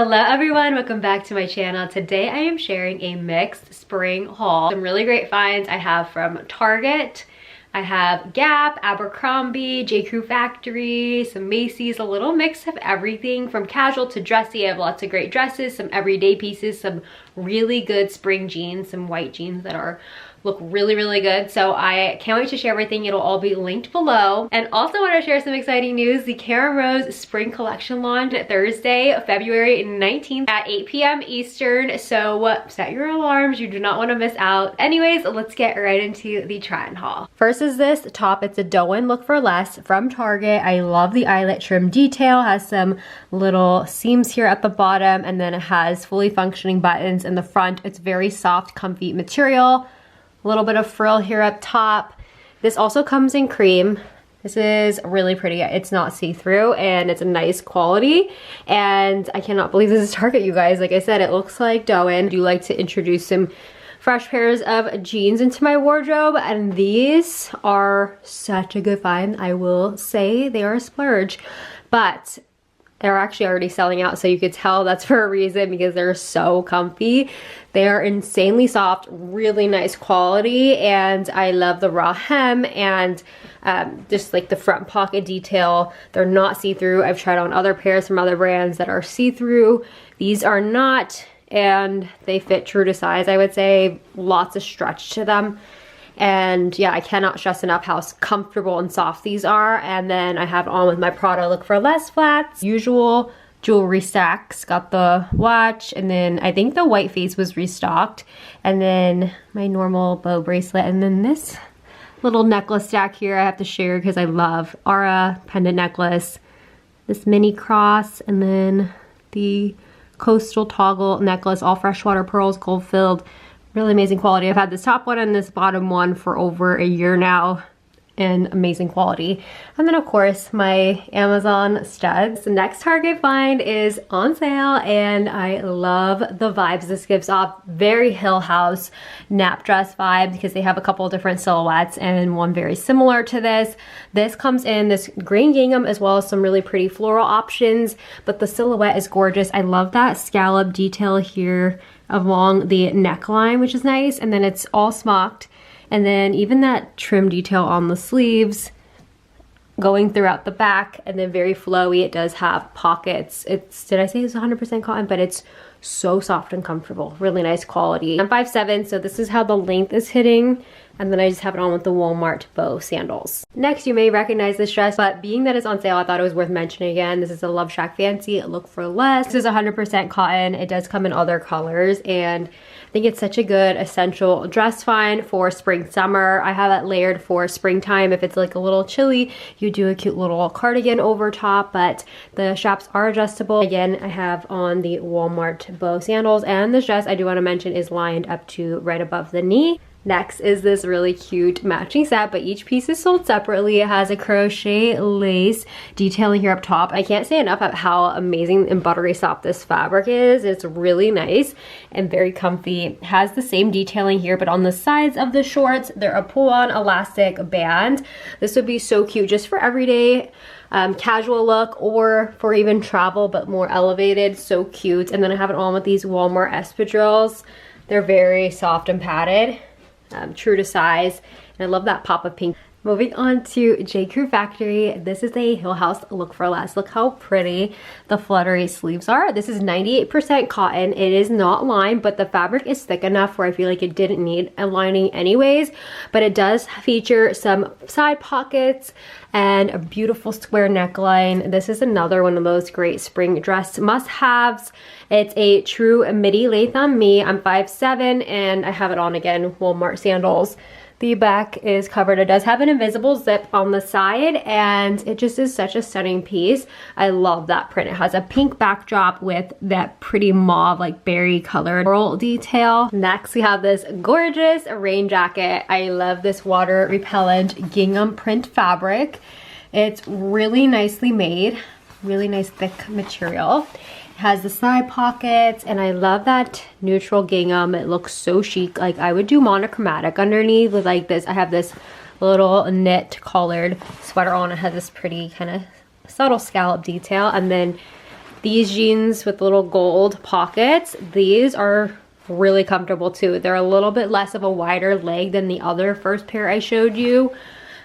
Hello everyone, welcome back to my channel. Today I am sharing a mixed spring haul. Some really great finds I have from Target. I have Gap, Abercrombie, J.Crew Factory, some Macy's, a little mix of everything from casual to dressy. I have lots of great dresses, some everyday pieces, some really good spring jeans, some white jeans that look really good. So I can't wait to share everything. It'll all be linked below. And also want to share some exciting news. The Karen Rose spring collection launched Thursday, February 19th at 8 p.m. Eastern. So set your alarms. You do not want to miss out. Anyways, let's get right into the try on haul. First is this top. It's a doe-in look for less from Target. I love the eyelet trim detail. Has some little seams here at the bottom, and then it has fully functioning buttons in the front. It's very soft, comfy material. A little bit of frill here up top. This also comes in cream. This is really pretty. It's not see-through and it's a nice quality. And I cannot believe this is Target, you guys. Like I said, it looks like doe-in. I do like to introduce some fresh pairs of jeans into my wardrobe, and these are such a good find. I will say they are a splurge, but they're actually already selling out, so you could tell that's for a reason because they're so comfy. They are insanely soft, really nice quality, and I love the raw hem and just like the front pocket detail. They're not see-through. I've tried on other pairs from other brands that are see-through. These are not, and they fit true to size, I would say. Lots of stretch to them. And yeah, I cannot stress enough how comfortable and soft these are. And then I have on with my Prada Look for Less flats. Usual jewelry stacks. Got the watch, and then I think the white face was restocked. And then my normal bow bracelet. And then this little necklace stack here I have to share because I love Aura pendant necklace. This mini cross, and then the coastal toggle necklace, all freshwater pearls, gold filled. Really amazing quality. I've had this top one and this bottom one for over a year now, and amazing quality. And then of course my Amazon studs. The next Target find is on sale, and I love the vibes this gives off. Very Hill House nap dress vibe because they have a couple of different silhouettes and one very similar to this. This comes in this green gingham as well as some really pretty floral options, but the silhouette is gorgeous. I love that scallop detail here along the neckline, which is nice, and then it's all smocked, and then even that trim detail on the sleeves going throughout the back, and then very flowy. It does have pockets. It's, did I say it's 100% cotton? But it's so soft and comfortable. Really nice quality. I'm 5'7", so this is how the length is hitting. And then I just have it on with the Walmart bow sandals. Next, you may recognize this dress, but being that it's on sale, I thought it was worth mentioning again. This is a Love Shack Fancy Look for Less. This is 100% cotton. It does come in other colors, and I think it's such a good essential dress find for spring, summer. I have it layered for springtime. If it's like a little chilly, you do a cute little cardigan over top, but the straps are adjustable. Again, I have on the Walmart bow sandals, and this dress I do want to mention is lined up to right above the knee. Next is this really cute matching set, but each piece is sold separately. It has a crochet lace detailing here up top. I can't say enough about how amazing and buttery soft this fabric is. It's really nice and very comfy. It has the same detailing here, but on the sides of the shorts, they're a pull-on elastic band. This would be so cute just for everyday casual look, or for even travel, but more elevated. So cute. And then I have it on with these Walmart espadrilles. They're very soft and padded. True to size, and I love that pop of pink. Moving on to J.Crew Factory. This is a Hill House Look for Less. Look how pretty the fluttery sleeves are. This is 98% cotton. It is not lined, but the fabric is thick enough where I feel like it didn't need a lining anyways, but it does feature some side pockets and a beautiful square neckline. This is another one of those great spring dress must-haves. It's a true midi length on me. I'm 5'7", and I have it on, again, Walmart sandals. The back is covered. It does have an invisible zip on the side, and it just is such a stunning piece. I love that print. It has a pink backdrop with that pretty mauve, like berry colored floral detail. Next, we have this gorgeous rain jacket. I love this water repellent gingham print fabric. It's really nicely made, really nice thick material. Has the side pockets, and I love that neutral gingham. It looks so chic. Like, I would do monochromatic underneath with like this. I have this little knit collared sweater on. It has this pretty kind of subtle scallop detail, and then These jeans with little gold pockets, these are really comfortable too. They're a little bit less of a wider leg than the other first pair I showed you,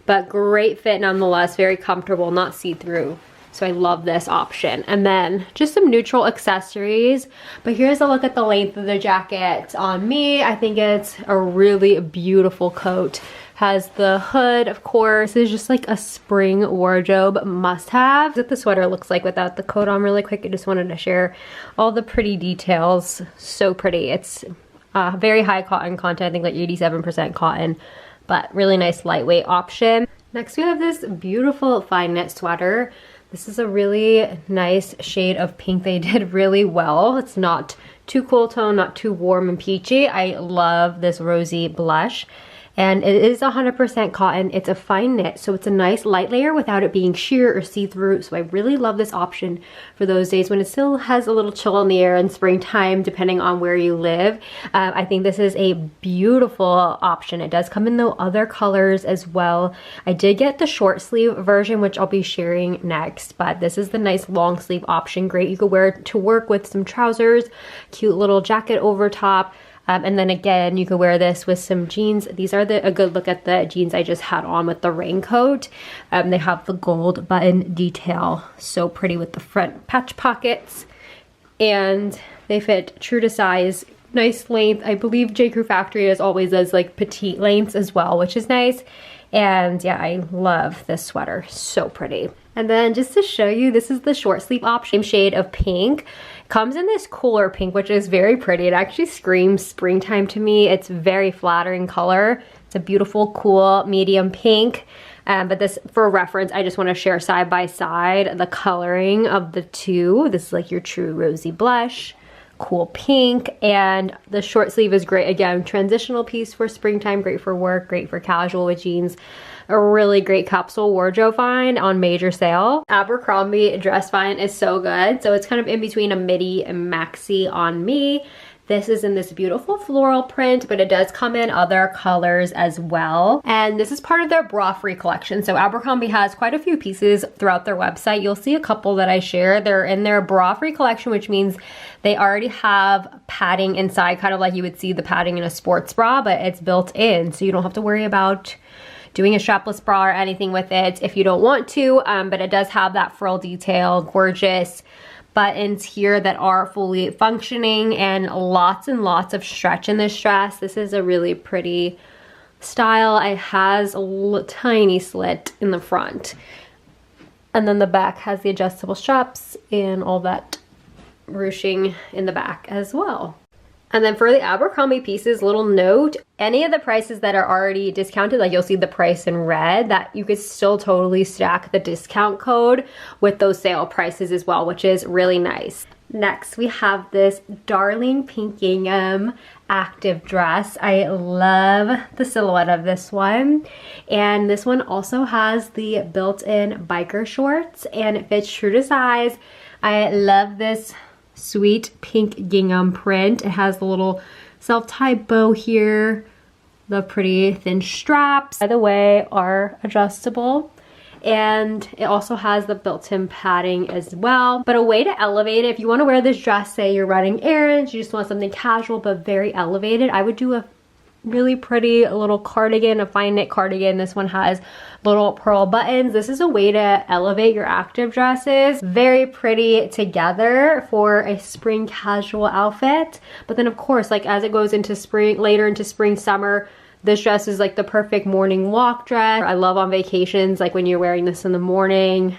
but great fit nonetheless, very comfortable, not see-through. So I love this option. And then just some neutral accessories. But here's a look at the length of the jacket on me. I think it's a really beautiful coat. Has the hood, of course. This is just like a spring wardrobe must-have. What the sweater looks like without the coat on really quick. I just wanted to share all the pretty details. So pretty. It's very high cotton content. I think like 87% cotton, but really nice lightweight option. Next we have this beautiful fine knit sweater. This is a really nice shade of pink. They did really well. It's not too cool tone, not too warm and peachy. I love this rosy blush. And it is 100% cotton. It's a fine knit, so it's a nice light layer without it being sheer or see-through. So I really love this option for those days when it still has a little chill in the air in springtime, depending on where you live. I think this is a beautiful option. It does come in the other colors as well. I did get the short sleeve version, which I'll be sharing next, but this is the nice long sleeve option. Great, you could wear it to work with some trousers, cute little jacket over top. And then again, you could wear this with some jeans. These are a good look at the jeans I just had on with the raincoat. They have the gold button detail. So pretty with the front patch pockets. And they fit true to size. Nice length. I believe J.Crew Factory as always does like petite lengths as well, which is nice. And yeah, I love this sweater. So pretty. And then just to show you, this is the short sleeve option, same shade of pink. Comes in this cooler pink, which is very pretty. It actually screams springtime to me. It's very flattering color. It's a beautiful, cool, medium pink. But this, for reference, I just want to share side by side the coloring of the two. This is like your true rosy blush, cool pink, and the short sleeve is great. Again, transitional piece for springtime, great for work, great for casual with jeans. A really great capsule wardrobe find on major sale. Abercrombie dress find is so good. So it's kind of in between a midi and maxi on me. This is in this beautiful floral print, but it does come in other colors as well. And this is part of their bra-free collection. So Abercrombie has quite a few pieces throughout their website. You'll see a couple that I share. They're in their bra-free collection, which means they already have padding inside, kind of like you would see the padding in a sports bra, but it's built in. So you don't have to worry about doing a strapless bra or anything with it if you don't want to, but it does have that frill detail, gorgeous buttons here that are fully functioning, and lots of stretch in this dress. This is a really pretty style. It has a tiny slit in the front, and then the back has the adjustable straps and all that ruching in the back as well. And then for the Abercrombie pieces, little note, any of the prices that are already discounted, like you'll see the price in red, that you could still totally stack the discount code with those sale prices as well, which is really nice. Next, we have this darling pink gingham active dress. I love the silhouette of this one. And this one also has the built-in biker shorts, and it fits true to size. I love this sweet pink gingham print. It has the little self-tied bow here, the pretty thin straps, by the way, are adjustable, and it also has the built-in padding as well. But a way to elevate it, if you want to wear this dress, say you're running errands, you just want something casual but very elevated, I would do a really pretty little cardigan, a fine knit cardigan. This one has little pearl buttons. This is a way to elevate your active dresses. Very pretty together for a spring casual outfit. But then of course, like as it goes into spring, later into spring, summer, this dress is like the perfect morning walk dress. I love on vacations, like when you're wearing this in the morning,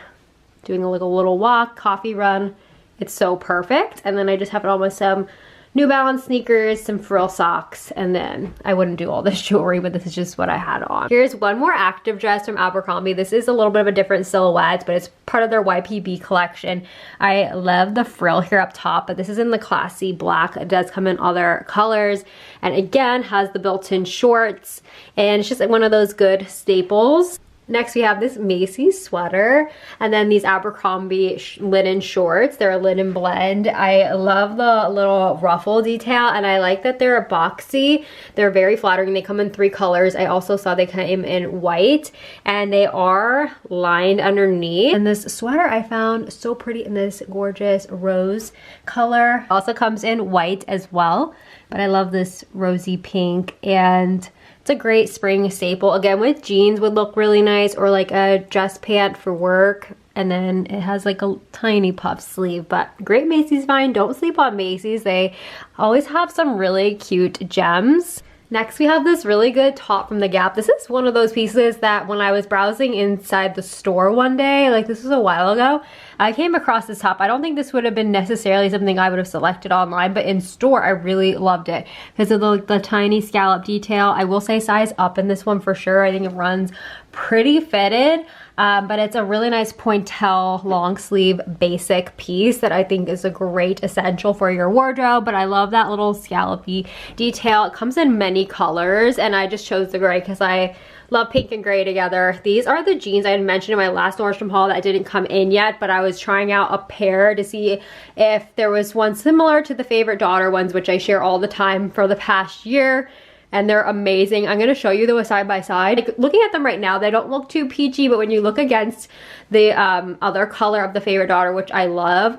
doing a little walk, coffee run. It's so perfect. And then I just have it on with some New Balance sneakers, some frill socks, and then I wouldn't do all this jewelry, but this is just what I had on. Here's one more active dress from Abercrombie. This is a little bit of a different silhouette, but it's part of their YPB collection. I love the frill here up top, but this is in the classy black. It does come in other colors, and again, has the built-in shorts, and it's just like one of those good staples. Next we have this Macy sweater, and then these Abercrombie linen shorts. They're a linen blend. I love the little ruffle detail, and I like that they're boxy. They're very flattering. They come in 3 colors. I also saw they came in white, and they are lined underneath. And this sweater I found so pretty in this gorgeous rose color. Also comes in white as well, but I love this rosy pink, and it's a great spring staple. Again, with jeans would look really nice, or like a dress pant for work. And then it has like a tiny puff sleeve, but great Macy's find. Don't sleep on Macy's. They always have some really cute gems. Next, we have this really good top from the Gap. This is one of those pieces that when I was browsing inside the store one day, like this was a while ago, I came across this top. I don't think this would have been necessarily something I would have selected online, but in store, I really loved it because of the tiny scallop detail. I will say size up in this one for sure. I think it runs pretty fitted. But it's a really nice pointelle long sleeve basic piece that I think is a great essential for your wardrobe. But I love that little scallopy detail. It comes in many colors, and I just chose the gray because I love pink and gray together. These are the jeans I had mentioned in my last Nordstrom haul that didn't come in yet, but I was trying out a pair to see if there was one similar to the Favorite Daughter ones, which I share all the time for the past year. And they're amazing. I'm gonna show you them side by side. Like, looking at them right now, they don't look too peachy, but when you look against the other color of the Favorite Daughter, which I love,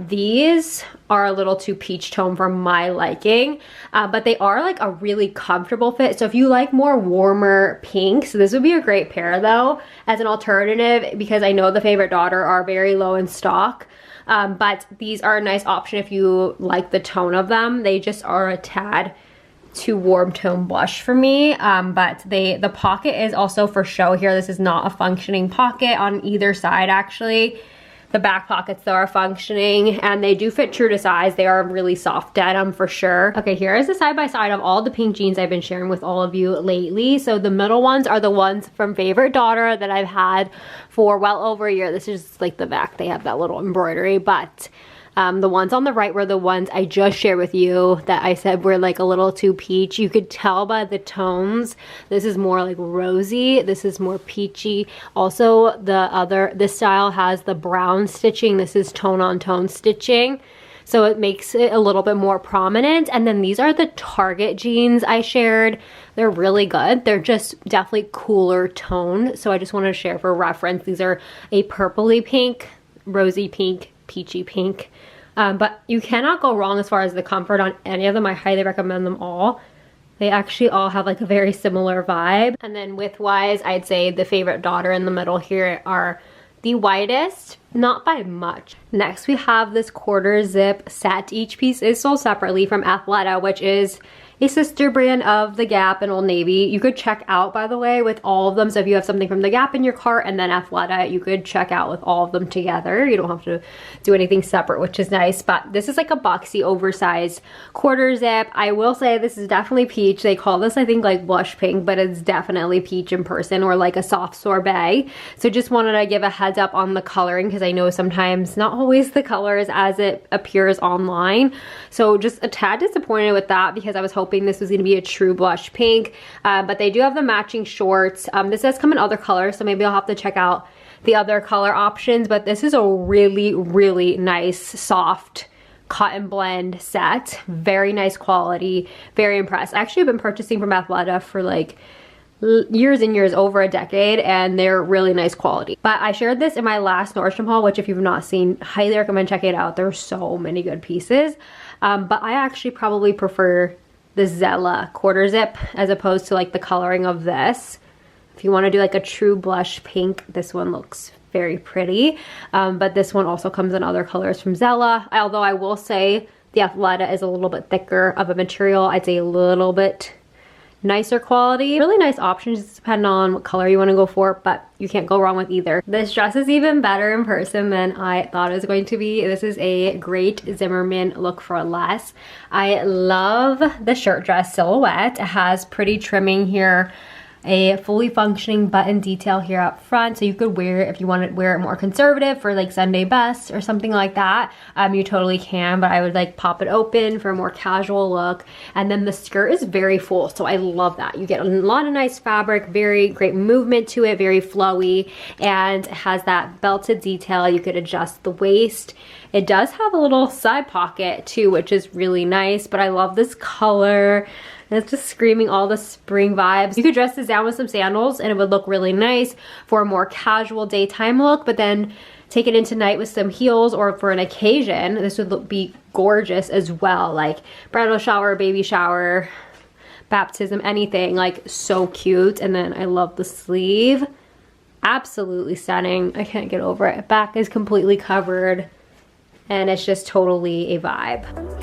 these are a little too peach tone for my liking, but they are like a really comfortable fit. So if you like more warmer pinks, this would be a great pair though, as an alternative, because I know the Favorite Daughter are very low in stock. But these are a nice option if you like the tone of them. They just are a tad too warm tone blush for me, but the pocket is also for show here. This is not a functioning pocket on either side actually. The back pockets though are functioning, and they do fit true to size. They are really soft denim for sure. Okay, here is the side by side of all the pink jeans I've been sharing with all of you lately. So the middle ones are the ones from Favorite Daughter that I've had for well over a year. This is like the back, they have that little embroidery, but the ones on the right were the ones I just shared with you that I said were like a little too peach. You could tell by the tones. This is more like rosy. This is more peachy. Also, this style has the brown stitching. This is tone on tone stitching. So it makes it a little bit more prominent. And then these are the Target jeans I shared. They're really good. They're just definitely cooler tone. So I just wanted to share for reference. These are a purpley pink, rosy pink, peachy pink, but you cannot go wrong as far as the comfort on any of them. I highly recommend them all. They actually all have like a very similar vibe. And then width wise, I'd say the Favorite Daughter in the middle here are the widest, not by much. Next we have this quarter zip set. Each piece is sold separately from Athleta, which is a sister brand of the Gap and Old Navy. You could check out, by the way, with all of them. So if you have something from the Gap in your cart and then Athleta, you could check out with all of them together. You don't have to do anything separate, which is nice. But this is like a boxy, oversized quarter zip. I will say this is definitely peach. They call this, I think, like blush pink, but it's definitely peach in person, or like a soft sorbet. So just wanted to give a heads up on the coloring, because I know sometimes not always the colors as it appears online. So just a tad disappointed with that, because I was hoping this was going to be a true blush pink, but they do have the matching shorts. This does come in other colors, so maybe I'll have to check out the other color options, but this is a really, really nice soft cotton blend set. Very nice quality, very impressed. I actually have been purchasing from Athleta for like years and years, over a decade, and they're really nice quality. But I shared this in my last Nordstrom haul, which if you've not seen, highly recommend checking it out. There's so many good pieces, but I actually probably prefer the Zella quarter zip as opposed to like the coloring of this. If you want to do like a true blush pink, this one looks very pretty, but this one also comes in other colors from Zella, although I will say the Athleta is a little bit thicker of a material. I'd say a little bit nicer quality. Really nice options depending on what color you want to go for, but you can't go wrong with either. This dress is even better in person than I thought it was going to be. This is a great Zimmermann look for less. I love the shirt dress silhouette. It has pretty trimming here a fully functioning button detail here up front, so you could wear it if you want to wear it more conservative for like Sunday best or something like that. You totally can, but I would like pop it open for a more casual look. And then the skirt is very full, so I love that. You get a lot of nice fabric, very great movement to it, very flowy, and it has that belted detail. You could adjust the waist. It does have a little side pocket too, which is really nice, but I love this color. It's just screaming all the spring vibes. You could dress this down with some sandals and it would look really nice for a more casual daytime look, but then take it into night with some heels, or for an occasion, this would be gorgeous as well, like bridal shower, baby shower, baptism, anything, like so cute. And then I love the sleeve. Absolutely stunning. I can't get over it. Back is completely covered and it's just totally a vibe.